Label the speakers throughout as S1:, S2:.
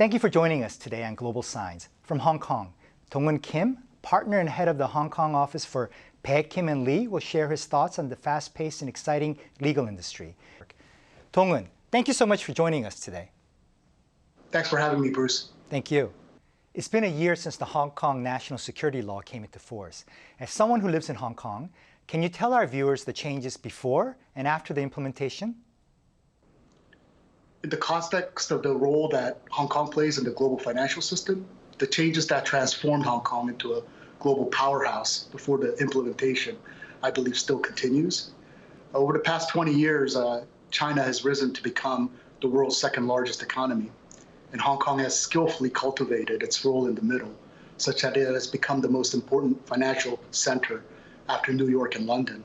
S1: Thank you for joining us today on GlobalScience. From Hong Kong, Dong-eun Kim, partner and head of the Hong Kong office for Bae, Kim & Lee, will share his thoughts on the fast-paced and exciting legal industry. Dong-eun, thank you so much for joining us today.
S2: Thanks for having me, Bruce.
S1: Thank you. It's been a year since the Hong Kong national security law came into force. As someone who lives in Hong Kong, can you tell our viewers the changes before and after the implementation?
S2: In the context of the role that Hong Kong plays in the global financial system, the changes that transformed Hong Kong into a global powerhouse before the implementation, I believe, still continues. Over the past 20 years, China has risen to become the world's second largest economy, and Hong Kong has skillfully cultivated its role in the middle, such that it has become the most important financial center after New York and London.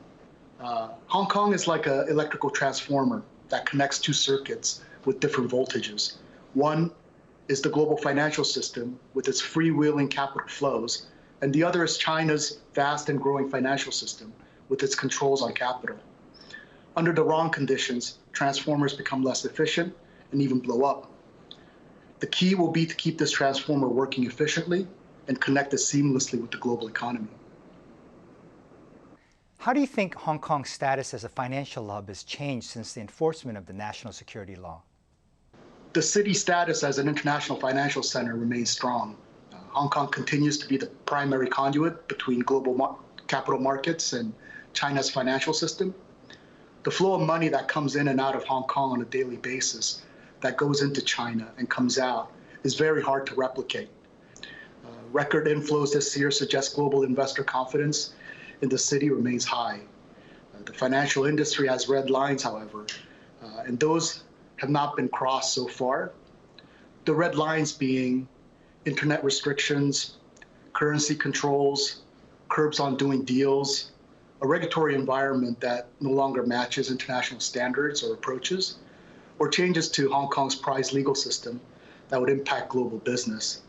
S2: Hong Kong is like an electrical transformer that connects two circuits with different voltages. One is the global financial system with its freewheeling capital flows, and the other is China's vast and growing financial system with its controls on capital. Under the wrong conditions, transformers become less efficient and even blow up. The key will be to keep this transformer working efficiently and connect it seamlessly with the global economy.
S1: How do you think Hong Kong's status as a financial hub has changed since the enforcement of the national security law?
S2: The city's status as an international financial center remains strong. Hong Kong continues to be the primary conduit between global capital markets and China's financial system. The flow of money that comes in and out of Hong Kong on a daily basis that goes into China and comes out is very hard to replicate. Record inflows this year suggest global investor confidence in the city remains high. The financial industry has red lines, however, and those have not been crossed so far. The red lines being internet restrictions, currency controls, curbs on doing deals, a regulatory environment that no longer matches international standards or approaches, or changes to Hong Kong's prize legal system that would impact global business.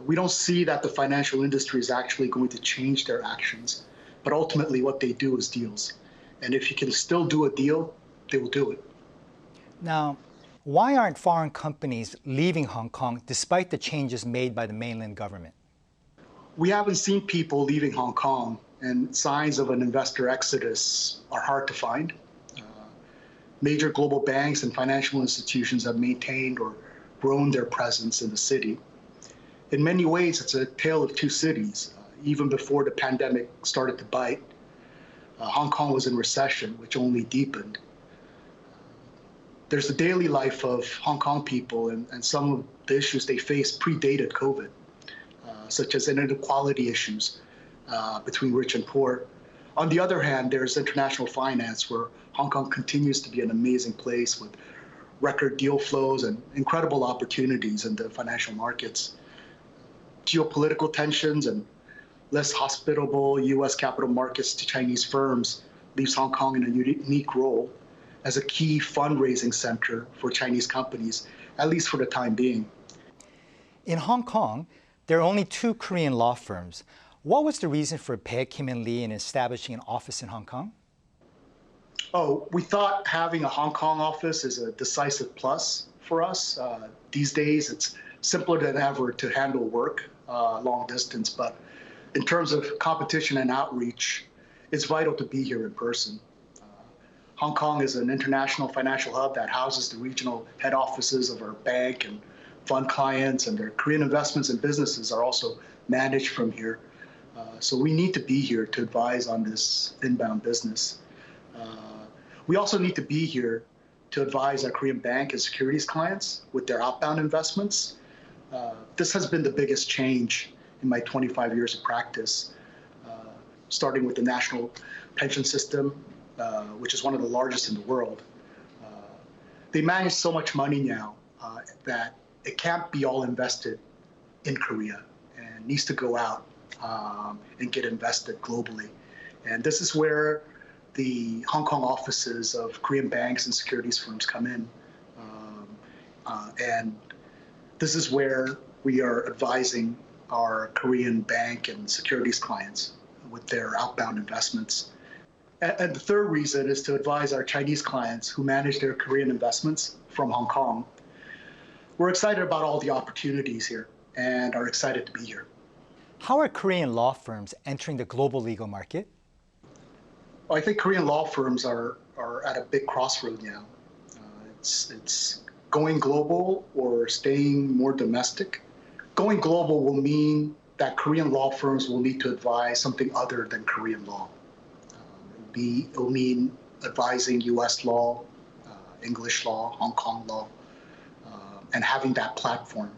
S2: We don't see that the financial industry is actually going to change their actions, but ultimately what they do is deals. And if you can still do a deal, they will do it.
S1: Now, why aren't foreign companies leaving Hong Kong despite the changes made by the mainland government?
S2: We haven't seen people leaving Hong Kong, and signs of an investor exodus are hard to find. Major global banks and financial institutions have maintained or grown their presence in the city. In many ways, it's a tale of two cities. Even before the pandemic started to bite, Hong Kong was in recession, which only deepened. There's the daily life of Hong Kong people, and some of the issues they face predated COVID, such as inequality issues between rich and poor. On the other hand, there's international finance, where Hong Kong continues to be an amazing place with record deal flows and incredible opportunities in the financial markets. Geopolitical tensions and less hospitable U.S. capital markets to Chinese firms leaves Hong Kong in a unique role as a key fundraising center for Chinese companies, at least for the time being.
S1: In Hong Kong, there are only two Korean law firms. What was the reason for Bae, Kim & Lee in establishing an office in Hong Kong?
S2: Oh, we thought having a Hong Kong office is a decisive plus for us. These days, it's simpler than ever to handle work long distance, but in terms of competition and outreach, it's vital to be here in person. Hong Kong is an international financial hub that houses the regional head offices of our bank and fund clients, and their Korean investments and businesses are also managed from here. So we need to be here to advise on this inbound business. We also need to be here to advise our Korean bank and securities clients with their outbound investments. This has been the biggest change in my 25 years of practice, starting with the national pension system, which is one of the largest in the world. They manage so much money now that it can't be all invested in Korea and needs to go out and get invested globally. And this is where the Hong Kong offices of Korean banks and securities firms come in. And this is where we are advising our Korean bank and securities clients with their outbound investments. And the third reason is to advise our Chinese clients who manage their Korean investments from Hong Kong. we're excited about all the opportunities here and are excited to be here.
S1: How are Korean law firms entering the global legal market?
S2: Well, I think Korean law firms are at a big crossroad now. It's going global or staying more domestic. Going global will mean that Korean law firms will need to advise something other than Korean law. It'll mean advising US law, English law, Hong Kong law, and having that platform.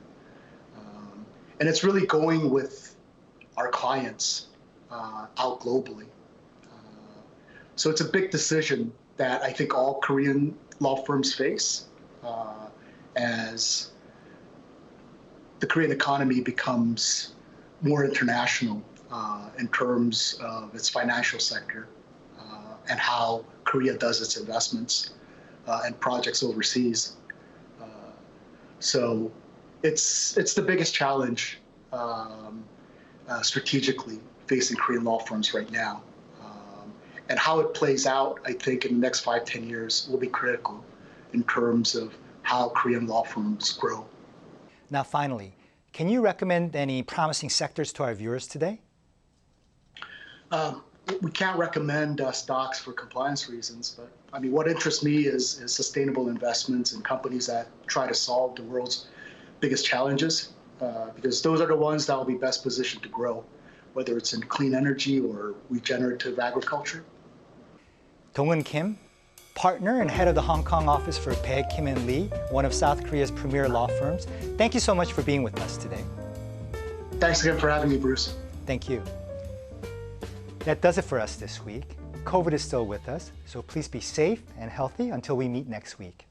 S2: And it's really going with our clients out globally. So it's a big decision that I think all Korean law firms face as the Korean economy becomes more international in terms of its financial sector and how Korea does its investments and projects overseas. So it's the biggest challenge strategically facing Korean law firms right now. And how it plays out, I think, in the next 5-10 years will be critical in terms of how Korean law firms grow.
S1: Now, finally, can you recommend any promising sectors to our viewers today?
S2: We can't recommend stocks for compliance reasons, but I mean, what interests me is sustainable investments in companies that try to solve the world's biggest challenges, because those are the ones that will be best positioned to grow, whether it's in clean energy or regenerative agriculture.
S1: Dong-eun Kim, partner and head of the Hong Kong office for Baek, Kim & Lee, one of South Korea's premier law firms. Thank you so much for being with us today.
S2: Thanks again for having me, Bruce.
S1: Thank you. That does it for us this week. COVID is still with us, so please be safe and healthy until we meet next week.